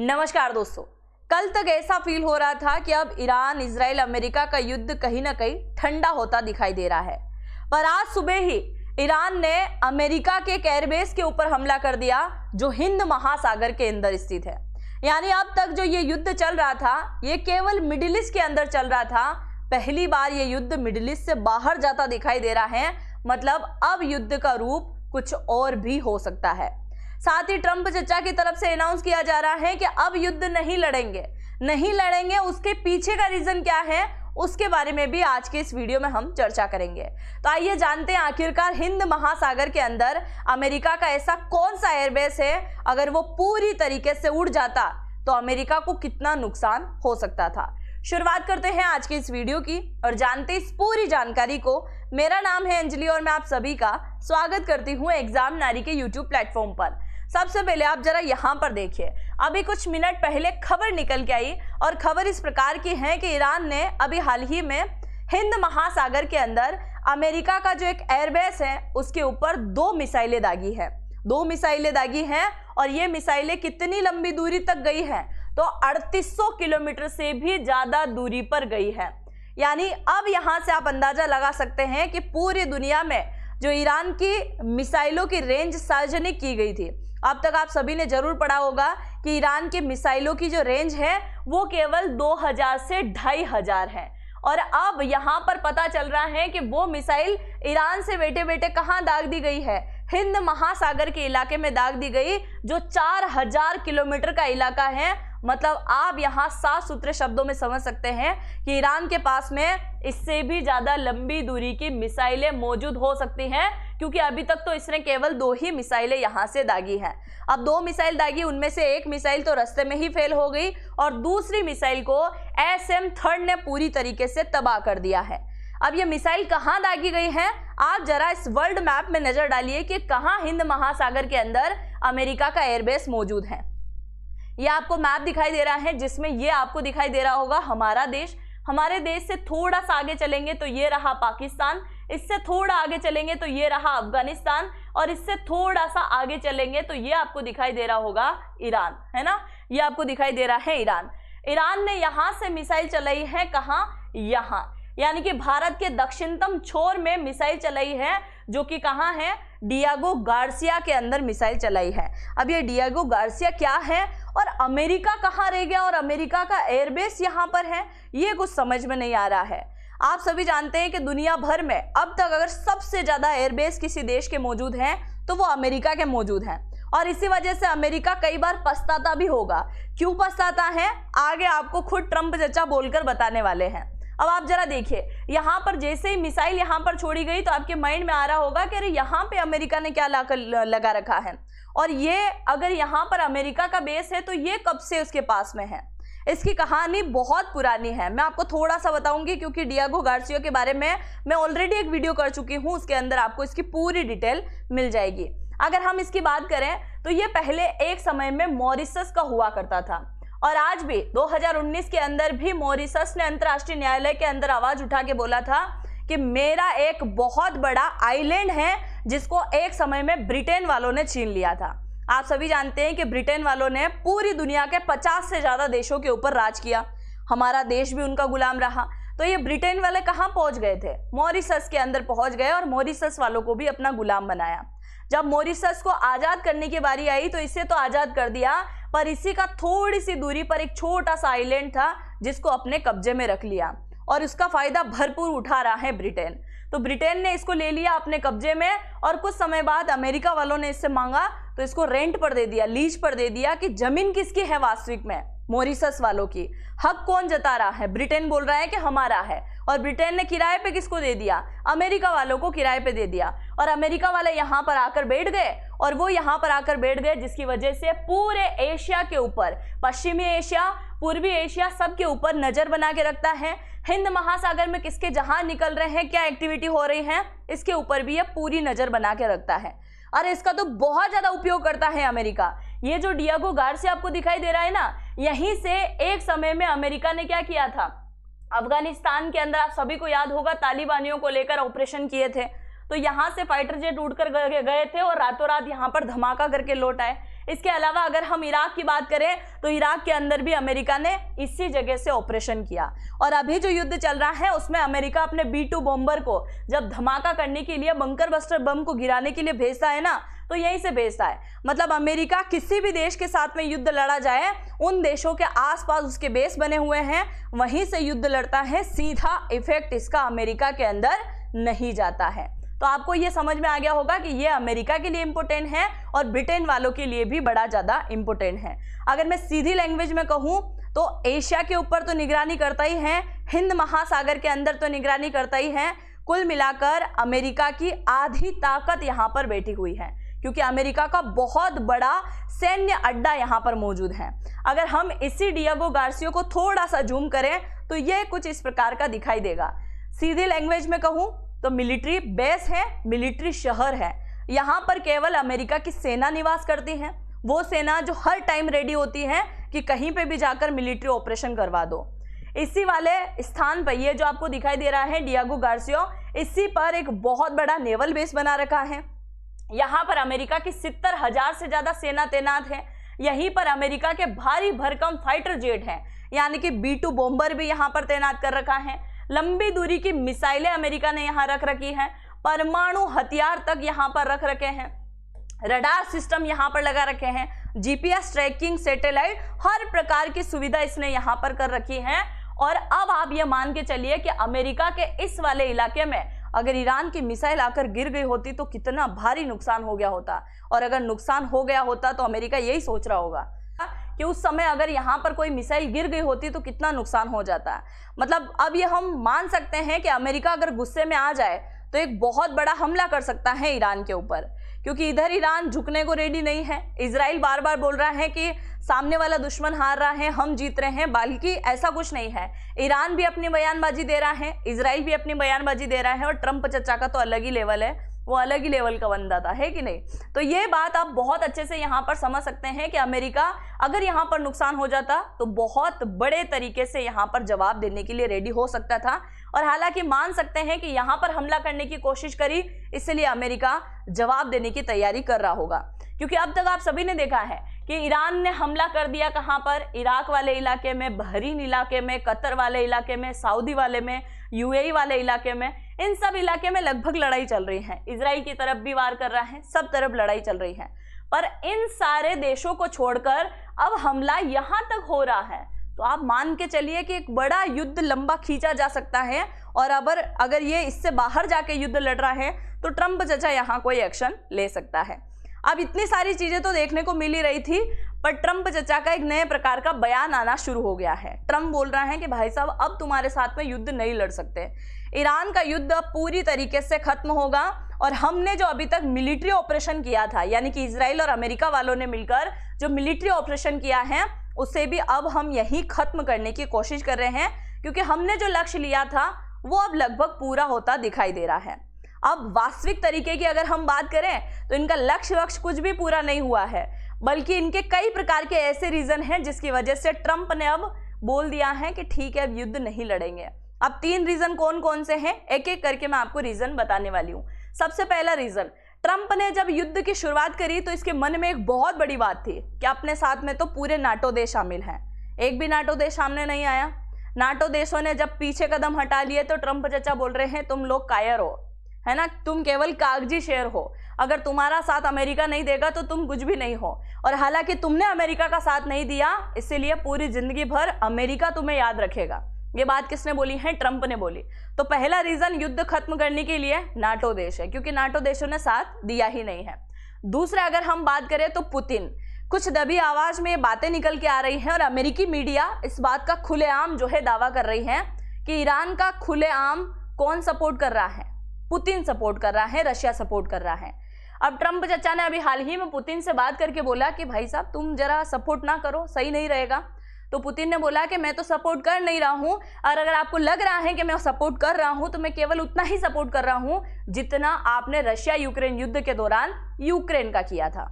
नमस्कार दोस्तों, कल तक ऐसा फील हो रहा था कि अब ईरान, इजराइल, अमेरिका का युद्ध कहीं ना कहीं ठंडा होता दिखाई दे रहा है। पर आज सुबह ही ईरान ने अमेरिका के एक एयरबेस के ऊपर हमला कर दिया जो हिंद महासागर के अंदर स्थित है। यानी अब तक जो ये युद्ध चल रहा था ये केवल मिडिल ईस्ट के अंदर चल रहा था। पहली बार ये युद्ध मिडिल ईस्ट से बाहर जाता दिखाई दे रहा है। मतलब अब युद्ध का रूप कुछ और भी हो सकता है। साथ ही ट्रंप चचा की तरफ से अनाउंस किया जा रहा है कि अब युद्ध नहीं लड़ेंगे। उसके पीछे का रीजन क्या है उसके बारे में भी आज के इस वीडियो में हम चर्चा करेंगे। तो आइए जानते हैं आखिरकार हिंद महासागर के अंदर अमेरिका का ऐसा कौन सा एयरबेस है, अगर वो पूरी तरीके से उड़ जाता तो अमेरिका को कितना नुकसान हो सकता था। शुरुआत करते हैं आज की इस वीडियो की और जानते इस पूरी जानकारी को। मेरा नाम है अंजलि और मैं आप सभी का स्वागत करती हूँ एग्जाम नारी के यूट्यूब प्लेटफॉर्म पर। सबसे पहले आप जरा यहाँ पर देखिए, अभी कुछ मिनट पहले खबर निकल के आई और खबर इस प्रकार की है कि ईरान ने अभी हाल ही में हिंद महासागर के अंदर अमेरिका का जो एक एयरबेस है उसके ऊपर दो मिसाइलें दागी हैं और ये मिसाइलें कितनी लंबी दूरी तक गई हैं तो 3800 किलोमीटर से भी ज्यादा दूरी पर गई है। यानी अब यहां से आप अंदाजा लगा सकते हैं कि पूरी दुनिया में जो ईरान की मिसाइलों की रेंज सार्वजनिक की गई थी, अब तक आप सभी ने जरूर पढ़ा होगा कि ईरान के मिसाइलों की जो रेंज है वो केवल 2000 से 2500 है। और अब यहाँ पर पता चल रहा है कि वो मिसाइल ईरान से बेटे बेटे कहाँ दाग दी गई है, हिंद महासागर के इलाके में दाग दी गई, जो 4000 किलोमीटर का इलाका है। मतलब आप यहाँ साफ सुथरे शब्दों में समझ सकते हैं कि ईरान के पास में इससे भी ज्यादा लंबी दूरी की मिसाइलें मौजूद हो सकती हैं, क्योंकि अभी तक तो इसने केवल 2 ही मिसाइलें यहाँ से दागी हैं। अब 2 मिसाइल दागी, उनमें से एक मिसाइल तो रास्ते में ही फेल हो गई और दूसरी मिसाइल को SM-3 ने पूरी तरीके से तबाह कर दिया है। अब ये मिसाइल कहाँ दागी गई है, आप जरा इस वर्ल्ड मैप में नजर डालिए कि कहाँ हिंद महासागर के अंदर अमेरिका का एयरबेस मौजूद है। ये आपको मैप दिखाई दे रहा है जिसमें ये आपको दिखाई दे रहा होगा हमारा देश। हमारे देश से थोड़ा सा आगे चलेंगे तो ये रहा पाकिस्तान, इससे थोड़ा आगे चलेंगे तो ये रहा अफगानिस्तान और इससे थोड़ा सा आगे चलेंगे तो ये आपको दिखाई दे रहा होगा ईरान, है ना। ये आपको दिखाई दे रहा है ईरान। ईरान ने यहां से मिसाइल चलाई है, कहां, यहां, यानी कि भारत के दक्षिणतम छोर में मिसाइल चलाई है, जो कि कहां है, डियागो गार्सिया के अंदर मिसाइल चलाई है। अब ये डियागो गार्सिया क्या है और अमेरिका कहां रह गया और अमेरिका का एयरबेस यहां पर है, ये कुछ समझ में नहीं आ रहा है। आप सभी जानते हैं कि दुनिया भर में अब तक अगर सबसे ज्यादा एयरबेस किसी देश के मौजूद हैं तो वो अमेरिका के मौजूद हैं और इसी वजह से अमेरिका कई बार पछताता भी होगा। क्यों पछताता है आगे आपको खुद ट्रंप चचा बोलकर बताने वाले हैं। अब आप जरा देखिए, यहाँ पर जैसे ही मिसाइल यहाँ पर छोड़ी गई तो आपके माइंड में आ रहा होगा कि अरे यहाँ पे अमेरिका ने क्या लगा रखा है और ये अगर यहाँ पर अमेरिका का बेस है तो ये कब से उसके पास में है। इसकी कहानी बहुत पुरानी है, मैं आपको थोड़ा सा बताऊंगी क्योंकि डियागो गार्सिया के बारे में मैं ऑलरेडी एक वीडियो कर चुकी हूँ, उसके अंदर आपको इसकी पूरी डिटेल मिल जाएगी। अगर हम इसकी बात करें तो ये पहले एक समय में मॉरिशस का हुआ करता था और आज भी 2019 के अंदर भी मॉरिशस ने अंतर्राष्ट्रीय न्यायालय के अंदर आवाज उठा के बोला था कि मेरा एक बहुत बड़ा आइलैंड है जिसको एक समय में ब्रिटेन वालों ने छीन लिया था। आप सभी जानते हैं कि ब्रिटेन वालों ने पूरी दुनिया के 50 से ज्यादा देशों के ऊपर राज किया, हमारा देश भी उनका गुलाम रहा। तो ये ब्रिटेन वाले कहाँ पहुंच गए थे, मॉरिशस के अंदर पहुंच गए और मॉरिशस वालों को भी अपना गुलाम बनाया। जब मॉरिशस को आजाद करने की बारी आई तो इसे तो आजाद कर दिया, पर इसी का थोड़ी सी दूरी पर एक छोटा सा आइलैंड था जिसको अपने कब्जे में रख लिया और उसका फायदा भरपूर उठा रहा है ब्रिटेन। तो ब्रिटेन ने इसको ले लिया अपने कब्जे में और कुछ समय बाद अमेरिका वालों ने इससे मांगा तो इसको रेंट पर दे दिया, लीज पर दे दिया कि जमीन किसकी है वास्तविक में, मॉरिशस वालों की। हक कौन जता रहा है, ब्रिटेन बोल रहा है कि हमारा है और ब्रिटेन ने किराए पे किसको दे दिया, अमेरिका वालों को किराए पे दे दिया और अमेरिका वाले यहाँ पर आकर बैठ गए और वो यहाँ पर आकर बैठ गए जिसकी वजह से पूरे एशिया के ऊपर, पश्चिमी एशिया, पूर्वी एशिया, सब के ऊपर नजर बना के रखता है। हिंद महासागर में किसके जहाज निकल रहे हैं, क्या एक्टिविटी हो रही है, इसके ऊपर भी ये पूरी नजर बना के रखता है। अरे इसका तो बहुत ज्यादा उपयोग करता है अमेरिका। ये जो डियागो गार्सिया आपको दिखाई दे रहा है ना, यहीं से एक समय में अमेरिका ने क्या किया था, अफगानिस्तान के अंदर आप सभी को याद होगा तालिबानियों को लेकर ऑपरेशन किए थे। तो यहाँ से फाइटर जेट उड़कर गए थे और रातों रात यहाँ पर धमाका करके लौट आए। इसके अलावा अगर हम इराक की बात करें तो इराक के अंदर भी अमेरिका ने इसी जगह से ऑपरेशन किया। और अभी जो युद्ध चल रहा है उसमें अमेरिका अपने B-2 बॉम्बर को जब धमाका करने के लिए, बंकर बस्टर बम को गिराने के लिए भेजता है ना, तो यहीं से भेजता है। मतलब अमेरिका किसी भी देश के साथ में युद्ध लड़ा जाए, उन देशों के आसपास उसके बेस बने हुए हैं, वहीं से युद्ध लड़ता है, सीधा इफेक्ट इसका अमेरिका के अंदर नहीं जाता है। तो आपको ये समझ में आ गया होगा कि ये अमेरिका के लिए इंपॉर्टेंट है और ब्रिटेन वालों के लिए भी बड़ा ज़्यादा इंपॉर्टेंट है। अगर मैं सीधी लैंग्वेज में कहूँ तो एशिया के ऊपर तो निगरानी करता ही है, हिंद महासागर के अंदर तो निगरानी करता ही है। कुल मिलाकर अमेरिका की आधी ताकत यहाँ पर बैठी हुई है, क्योंकि अमेरिका का बहुत बड़ा सैन्य अड्डा यहाँ पर मौजूद है। अगर हम इसी डिएगो गार्सिया को थोड़ा सा जूम करें तो ये कुछ इस प्रकार का दिखाई देगा। सीधी लैंग्वेज में कहूँ तो मिलिट्री बेस है, मिलिट्री शहर है। यहाँ पर केवल अमेरिका की सेना निवास करती है, वो सेना जो हर टाइम रेडी होती है कि कहीं पे भी जाकर मिलिट्री ऑपरेशन करवा दो। इसी वाले स्थान पर ये जो आपको दिखाई दे रहा है डिएगो गार्सिया, इसी पर एक बहुत बड़ा नेवल बेस बना रखा है। यहाँ पर अमेरिका की 70,000 से ज़्यादा सेना तैनात है। यहीं पर अमेरिका के भारी भरकम फाइटर जेट हैं, यानी कि B-2 बॉम्बर भी यहाँ पर तैनात कर रखा है। लंबी दूरी की मिसाइलें अमेरिका ने यहाँ रख रखी हैं, परमाणु हथियार तक यहाँ पर रख रखे हैं, रडार सिस्टम यहाँ पर लगा रखे हैं, GPS ट्रैकिंग, सैटेलाइट, हर प्रकार की सुविधा इसने यहाँ पर कर रखी है। और अब आप ये मान के चलिए कि अमेरिका के इस वाले इलाके में अगर ईरान की मिसाइल आकर गिर गई होती तो कितना भारी नुकसान हो गया होता। और अगर नुकसान हो गया होता तो अमेरिका यही सोच रहा होगा कि उस समय अगर यहाँ पर कोई मिसाइल गिर गई होती तो कितना नुकसान हो जाता। मतलब अब ये हम मान सकते हैं कि अमेरिका अगर गुस्से में आ जाए तो एक बहुत बड़ा हमला कर सकता है ईरान के ऊपर, क्योंकि इधर ईरान झुकने को रेडी नहीं है। इजराइल बार बार बोल रहा है कि सामने वाला दुश्मन हार रहा है, हम जीत रहे हैं, बल्कि ऐसा कुछ नहीं है। ईरान भी अपनी बयानबाजी दे रहा है, इजराइल भी अपनी बयानबाजी दे रहा है, और ट्रंप चचा का तो अलग ही लेवल है, वो अलग ही लेवल का बंदा था, है कि नहीं। तो ये बात आप बहुत अच्छे से यहाँ पर समझ सकते हैं कि अमेरिका अगर यहाँ पर नुकसान हो जाता तो बहुत बड़े तरीके से यहाँ पर जवाब देने के लिए रेडी हो सकता था। और हालांकि मान सकते हैं कि यहाँ पर हमला करने की कोशिश करी, इसलिए अमेरिका जवाब देने की तैयारी कर रहा होगा। क्योंकि अब तक आप सभी ने देखा है कि ईरान ने हमला कर दिया कहाँ पर, इराक वाले इलाके में, बहरीन इलाके में, कतर वाले इलाके में, सऊदी वाले में, UAE वाले इलाके में। इन सब इलाके में लगभग लड़ाई चल रही है। इजराइल की तरफ भी वार कर रहा है, सब तरफ लड़ाई चल रही है। पर इन सारे देशों को छोड़कर अब हमला यहाँ तक हो रहा है, तो आप मान के चलिए कि एक बड़ा युद्ध लंबा खींचा जा सकता है। और अगर ये इससे बाहर जाके युद्ध लड़ रहा है तो ट्रंप चचा यहाँ कोई एक्शन ले सकता है। अब इतनी सारी चीजें तो देखने को मिल ही रही थी, पर ट्रंप चचा का एक नए प्रकार का बयान आना शुरू हो गया है। ट्रंप बोल रहा है कि भाई साहब अब तुम्हारे साथ में युद्ध नहीं लड़ सकते, ईरान का युद्ध अब पूरी तरीके से खत्म होगा। और हमने जो अभी तक मिलिट्री ऑपरेशन किया था, यानी कि इजराइल और अमेरिका वालों ने मिलकर जो मिलिट्री ऑपरेशन किया है, उसे भी अब हम यही खत्म करने की कोशिश कर रहे हैं, क्योंकि हमने जो लक्ष्य लिया था वो अब लगभग पूरा होता दिखाई दे रहा है। अब वास्तविक तरीके की अगर हम बात करें तो इनका लक्ष्य कुछ भी पूरा नहीं हुआ है, बल्कि इनके कई प्रकार के ऐसे रीजन हैं जिसकी वजह से ट्रंप ने अब बोल दिया है कि ठीक है अब युद्ध नहीं लड़ेंगे। अब 3 रीजन कौन कौन से हैं, एक एक करके मैं आपको रीजन बताने वाली हूँ। सबसे पहला रीजन, ट्रंप ने जब युद्ध की शुरुआत करी तो इसके मन में एक बहुत बड़ी बात थी कि अपने साथ में तो पूरे नाटो देश शामिल हैं। एक भी नाटो देश सामने नहीं आया। नाटो देशों ने जब पीछे कदम हटा लिए तो ट्रंप चचा बोल रहे हैं तुम लोग कायर हो, है ना, तुम केवल कागजी शेर हो, अगर तुम्हारा साथ अमेरिका नहीं देगा तो तुम कुछ भी नहीं हो। और हालांकि तुमने अमेरिका का साथ नहीं दिया, इसीलिए पूरी जिंदगी भर अमेरिका तुम्हें याद रखेगा। ये बात किसने बोली है? ट्रंप ने बोली। तो पहला रीजन युद्ध खत्म करने के लिए नाटो देश है, क्योंकि नाटो देशों ने साथ दिया ही नहीं है। दूसरा अगर हम बात करें तो पुतिन, कुछ दबी आवाज में ये बातें निकल के आ रही हैं और अमेरिकी मीडिया इस बात का खुलेआम जो है दावा कर रही है कि ईरान का खुलेआम कौन सपोर्ट कर रहा है? पुतिन सपोर्ट कर रहा है, रशिया सपोर्ट कर रहा है। अब ट्रंप चचा ने अभी हाल ही में पुतिन से बात करके बोला कि भाई साहब तुम जरा सपोर्ट ना करो, सही नहीं रहेगा। तो पुतिन ने बोला कि मैं तो सपोर्ट कर नहीं रहा हूं, और अगर आपको लग रहा है कि मैं सपोर्ट कर रहा हूं तो मैं केवल उतना ही सपोर्ट कर रहा हूं जितना आपने रशिया यूक्रेन युद्ध के दौरान यूक्रेन का किया था।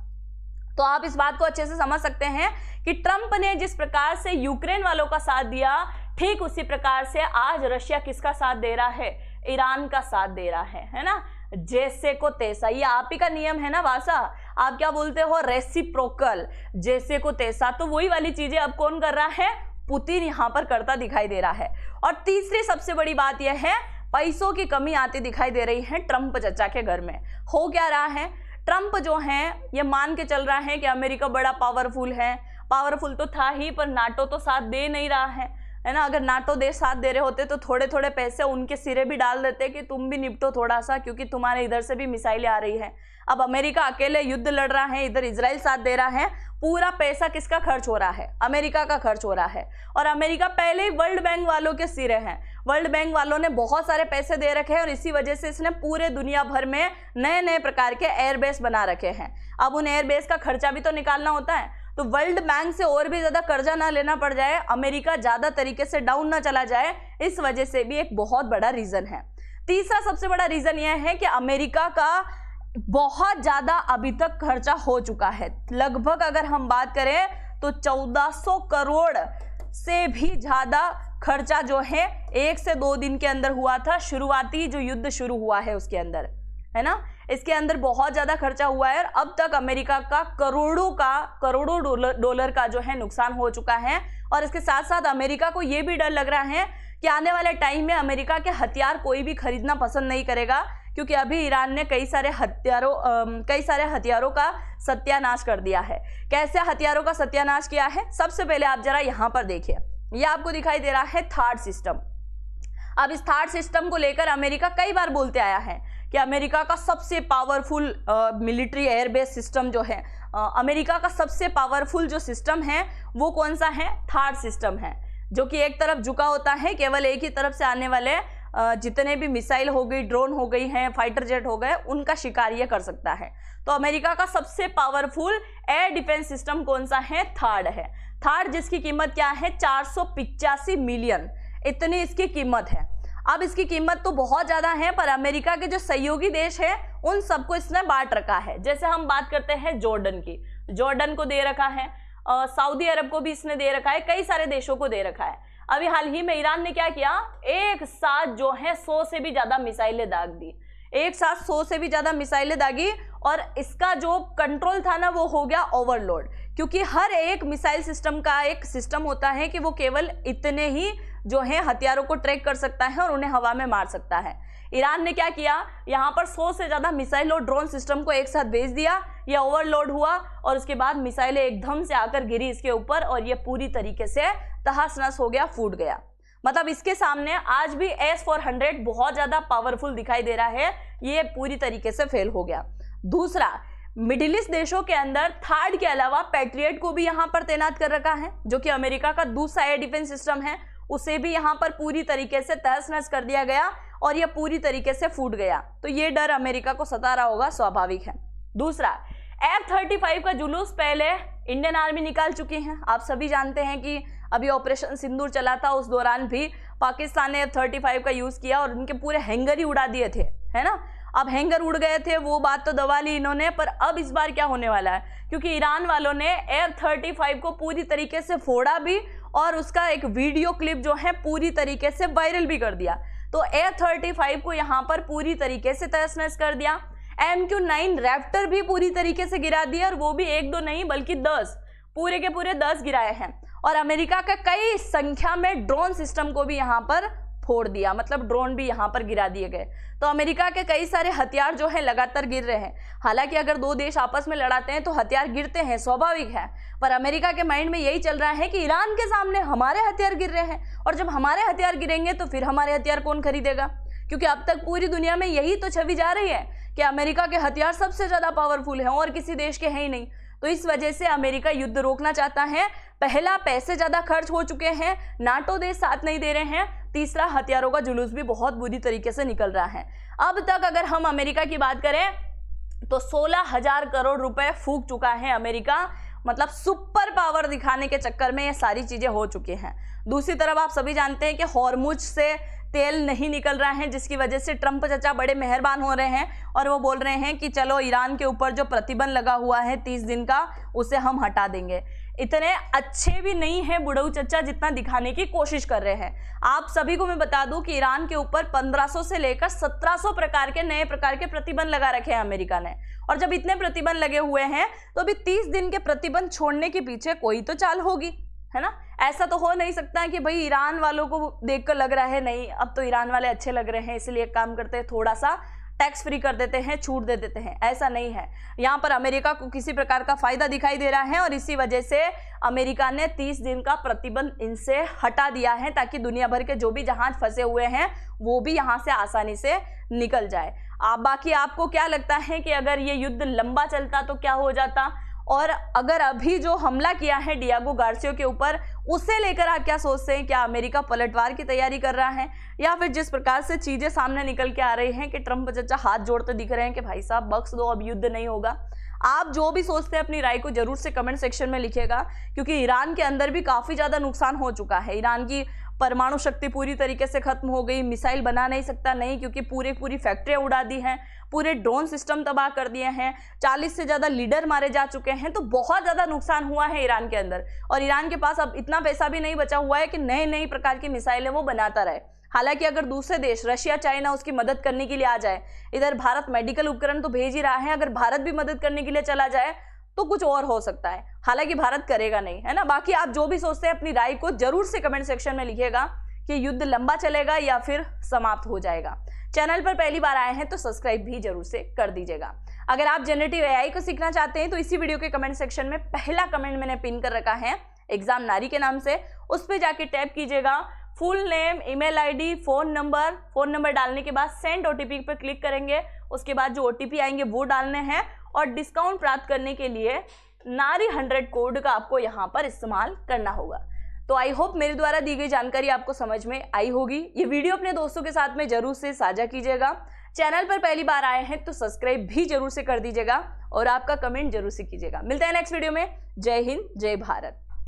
तो आप इस बात को अच्छे से समझ सकते हैं कि ट्रंप ने जिस प्रकार से यूक्रेन वालों का साथ दिया, ठीक उसी प्रकार से आज रशिया किसका साथ दे रहा है? ईरान का साथ दे रहा है ना। जैसे को तैसा, ये आप ही का नियम है ना भाषा, आप क्या बोलते हो, रेसिप्रोकल, जैसे को तैसा। तो वही वाली चीजें अब कौन कर रहा है, पुतिन यहाँ पर करता दिखाई दे रहा है। और तीसरी सबसे बड़ी बात यह है, पैसों की कमी आती दिखाई दे रही है ट्रंप चचा के घर में। हो क्या रहा है, ट्रंप जो है ये मान के चल रहा है कि अमेरिका बड़ा पावरफुल है, पावरफुल तो था ही, पर नाटो तो साथ दे नहीं रहा है ना। अगर नाटो देश साथ दे रहे होते तो थोड़े थोड़े पैसे उनके सिरे भी डाल देते कि तुम भी निपटो थोड़ा सा, क्योंकि तुम्हारे इधर से भी मिसाइलें आ रही है। अब अमेरिका अकेले युद्ध लड़ रहा है, इधर इजराइल साथ दे रहा है, पूरा पैसा किसका खर्च हो रहा है, अमेरिका का खर्च हो रहा है। और अमेरिका पहले ही वर्ल्ड बैंक वालों के सिरे हैं, वर्ल्ड बैंक वालों ने बहुत सारे पैसे दे रखे हैं और इसी वजह से इसने पूरे दुनिया भर में नए नए प्रकार के एयरबेस बना रखे हैं। अब उन एयरबेस का खर्चा भी तो निकालना होता है, तो वर्ल्ड बैंक से और भी ज्यादा कर्जा ना लेना पड़ जाए, अमेरिका ज्यादा तरीके से डाउन ना चला जाए, इस वजह से भी एक बहुत बड़ा रीजन है। तीसरा सबसे बड़ा रीजन यह है कि अमेरिका का बहुत ज्यादा अभी तक खर्चा हो चुका है। लगभग अगर हम बात करें तो 1400 करोड़ से भी ज्यादा खर्चा जो है 1 से 2 दिन के अंदर हुआ था, शुरुआती जो युद्ध शुरू हुआ है उसके अंदर, है ना, इसके अंदर बहुत ज्यादा खर्चा हुआ है। और अब तक अमेरिका का करोड़ों डॉलर का जो है नुकसान हो चुका है। और इसके साथ साथ अमेरिका को यह भी डर लग रहा है कि आने वाले टाइम में अमेरिका के हथियार कोई भी खरीदना पसंद नहीं करेगा, क्योंकि अभी ईरान ने कई सारे हथियारों का सत्यानाश कर दिया है। कैसे हथियारों का सत्यानाश किया है, सबसे पहले आप जरा यहाँ पर देखिए, ये आपको दिखाई दे रहा है थार्ड सिस्टम। अब इस थार्ड सिस्टम को लेकर अमेरिका कई बार बोलते आया है कि अमेरिका का सबसे पावरफुल मिलिट्री एयरबेस सिस्टम जो है, अमेरिका का सबसे पावरफुल जो सिस्टम है वो कौन सा है, थार्ड सिस्टम है, जो कि एक तरफ झुका होता है, केवल एक ही तरफ से आने वाले जितने भी मिसाइल हो गई, ड्रोन हो गई हैं, फाइटर जेट हो गए, उनका शिकार ये कर सकता है। तो अमेरिका का सबसे पावरफुल एयर डिफेंस सिस्टम कौन सा है, थार्ड है। थार्ड जिसकी कीमत क्या है, 485 मिलियन, इतनी इसकी कीमत है। अब इसकी कीमत तो बहुत ज्यादा है, पर अमेरिका के जो सहयोगी देश है उन सबको इसने बांट रखा है। जैसे हम बात करते हैं जॉर्डन की, जॉर्डन को दे रखा है, सऊदी अरब को भी इसने दे रखा है, कई सारे देशों को दे रखा है। अभी हाल ही में ईरान ने क्या किया, एक साथ जो है 100 से भी ज्यादा मिसाइलें दाग दी, एक साथ 100 से भी ज्यादा मिसाइलें दागी। और इसका जो कंट्रोल था ना वो हो गया ओवरलोड, क्योंकि हर एक मिसाइल सिस्टम का एक सिस्टम होता है कि वो केवल इतने ही जो है हथियारों को ट्रैक कर सकता है और उन्हें हवा में मार सकता है। ईरान ने क्या किया, यहाँ पर 100 से ज्यादा मिसाइल और ड्रोन सिस्टम को एक साथ भेज दिया, ये ओवरलोड हुआ और उसके बाद मिसाइलें एकदम से आकर गिरी इसके ऊपर और ये पूरी तरीके से तहस नहस हो गया, फूट गया। मतलब इसके सामने आज भी S-400 बहुत ज्यादा पावरफुल दिखाई दे रहा है, ये पूरी तरीके से फेल हो गया। दूसरा, मिडिल ईस्ट देशों के अंदर थार्ड के अलावा पैट्रियट को भी यहाँ पर तैनात कर रखा है, जो कि अमेरिका का दूसरा एयर डिफेंस सिस्टम है, उसे भी यहाँ पर पूरी तरीके से तहस नहस कर दिया गया और यह पूरी तरीके से फूट गया। तो ये डर अमेरिका को सता रहा होगा, स्वाभाविक है। दूसरा, F-35 का जुलूस पहले इंडियन आर्मी निकाल चुकी है। आप सभी जानते हैं कि अभी ऑपरेशन सिंदूर चला था, उस दौरान भी पाकिस्तान ने F-35 का यूज किया और उनके पूरे हैंगर ही उड़ा दिए थे, है ना। अब हैंगर उड़ गए थे, वो बात तो दबा ली इन्होंने, पर अब इस बार क्या होने वाला है, क्योंकि ईरान वालों ने F-35 को पूरी तरीके से फोड़ा भी और उसका एक वीडियो क्लिप जो है पूरी तरीके से वायरल भी कर दिया। तो F-35 को यहाँ पर पूरी तरीके से तहस नहस कर दिया। MQ-9 रैप्टर भी पूरी तरीके से गिरा दिया, और वो भी 1-2 नहीं बल्कि 10, पूरे के पूरे 10 गिराए हैं। और अमेरिका का कई संख्या में ड्रोन सिस्टम को भी यहाँ पर फोड़ दिया, मतलब ड्रोन भी यहाँ पर गिरा दिए गए। तो अमेरिका के कई सारे हथियार जो है लगातार गिर रहे हैं। हालांकि अगर दो देश आपस में लड़ाते हैं तो हथियार गिरते हैं, स्वाभाविक है, पर अमेरिका के माइंड में यही चल रहा है कि ईरान के सामने हमारे हथियार गिर रहे हैं, और जब हमारे हथियार गिरेंगे तो फिर हमारे हथियार कौन खरीदेगा, क्योंकि अब तक पूरी दुनिया में यही तो छवि जा रही है कि अमेरिका के हथियार सबसे ज्यादा पावरफुल हैं और किसी देश के हैं ही नहीं। तो इस वजह से अमेरिका युद्ध रोकना चाहता है। पहला, पैसे ज्यादा खर्च हो चुके हैं, नाटो देश साथ नहीं दे रहे हैं। तीसरा, हथियारों का जुलूस भी बहुत बुरी तरीके से निकल रहा है। अब तक अगर हम अमेरिका की बात करें तो 16,000 करोड़ रुपए फूंक चुका है अमेरिका, मतलब सुपर पावर दिखाने के चक्कर में ये सारी चीजें हो चुकी हैं। दूसरी तरफ आप सभी जानते हैं कि हॉर्मुज से तेल नहीं निकल रहा है, जिसकी वजह से ट्रंप चचा बड़े मेहरबान हो रहे हैं और वो बोल रहे हैं कि चलो ईरान के ऊपर जो प्रतिबंध लगा हुआ है 30 दिन का, उसे हम हटा देंगे। इतने अच्छे भी नहीं है बुढ़ऊ चच्चा जितना दिखाने की कोशिश कर रहे हैं। आप सभी को मैं बता दूं कि ईरान के ऊपर 1500 से लेकर 1700 प्रकार के नए प्रकार के प्रतिबंध लगा रखे हैं अमेरिका ने। और जब इतने प्रतिबंध लगे हुए हैं तो अभी 30 दिन के प्रतिबंध छोड़ने के पीछे कोई तो चाल होगी, है ना। ऐसा तो हो नहीं सकता है कि भाई ईरान वालों को देखकर लग रहा है नहीं अब तो ईरान वाले अच्छे लग रहे हैं इसलिए एक काम करते हैं थोड़ा सा टैक्स फ्री कर देते हैं, छूट दे देते हैं। ऐसा नहीं है, यहाँ पर अमेरिका को किसी प्रकार का फायदा दिखाई दे रहा है और इसी वजह से अमेरिका ने 30 दिन का प्रतिबंध इनसे हटा दिया है ताकि दुनिया भर के जो भी जहाज फंसे हुए हैं वो भी यहाँ से आसानी से निकल जाए। बाकी आपको क्या लगता है कि अगर ये युद्ध लंबा चलता तो क्या हो जाता, और अगर अभी जो हमला किया है डियागो गार्सिया के ऊपर उसे लेकर आप क्या सोचते हैं? क्या अमेरिका पलटवार की तैयारी कर रहा है, या फिर जिस प्रकार से चीजें सामने निकल के आ रही हैं कि ट्रंप चचा हाथ जोड़ते दिख रहे हैं कि भाई साहब बख्श दो अब युद्ध नहीं होगा। आप जो भी सोचते हैं अपनी राय को जरूर से कमेंट सेक्शन में लिखिएगा, क्योंकि ईरान के अंदर भी काफी ज्यादा नुकसान हो चुका है। ईरान की परमाणु शक्ति पूरी तरीके से खत्म हो गई, मिसाइल बना नहीं सकता नहीं क्योंकि पूरी फैक्ट्रियां उड़ा दी हैं, पूरे ड्रोन सिस्टम तबाह कर दिए हैं, 40 से ज़्यादा लीडर मारे जा चुके हैं। तो बहुत ज़्यादा नुकसान हुआ है ईरान के अंदर, और ईरान के पास अब इतना पैसा भी नहीं बचा हुआ है कि नए प्रकार की मिसाइलें वो बनाता रहे। हालांकि अगर दूसरे देश रशिया चाइना उसकी मदद करने के लिए आ जाए, इधर भारत मेडिकल उपकरण तो भेज ही रहा है, अगर भारत भी मदद करने के लिए चला जाए तो कुछ और हो सकता है। हालांकि भारत करेगा नहीं, है ना। बाकी आप जो भी सोचते हैं अपनी राय को जरूर से कमेंट सेक्शन में लिखिएगा कि युद्ध लंबा चलेगा या फिर समाप्त हो जाएगा। चैनल पर पहली बार आए हैं तो सब्सक्राइब भी जरूर से कर दीजिएगा। अगर आप जनरेटिव एआई को सीखना चाहते हैं तो इसी वीडियो के कमेंट सेक्शन में पहला कमेंट मैंने पिन कर रखा है एग्जाम नारी के नाम से, उस पर जाके टैप कीजिएगा, full name, email ID, phone number डालने के बाद सेंड ओटीपी पर क्लिक करेंगे। उसके बाद जो ओटीपी आएंगे वो डालने हैं और डिस्काउंट प्राप्त करने के लिए नारी 100 कोड का आपको यहाँ पर इस्तेमाल करना होगा। तो आई होप मेरे द्वारा दी गई जानकारी आपको समझ में आई होगी। ये वीडियो अपने दोस्तों के साथ में जरूर से साझा कीजिएगा। चैनल पर पहली बार आए हैं तो सब्सक्राइब भी जरूर से कर दीजिएगा और आपका कमेंट जरूर से कीजिएगा। मिलते हैं नेक्स्ट वीडियो में। जय हिंद, जय भारत।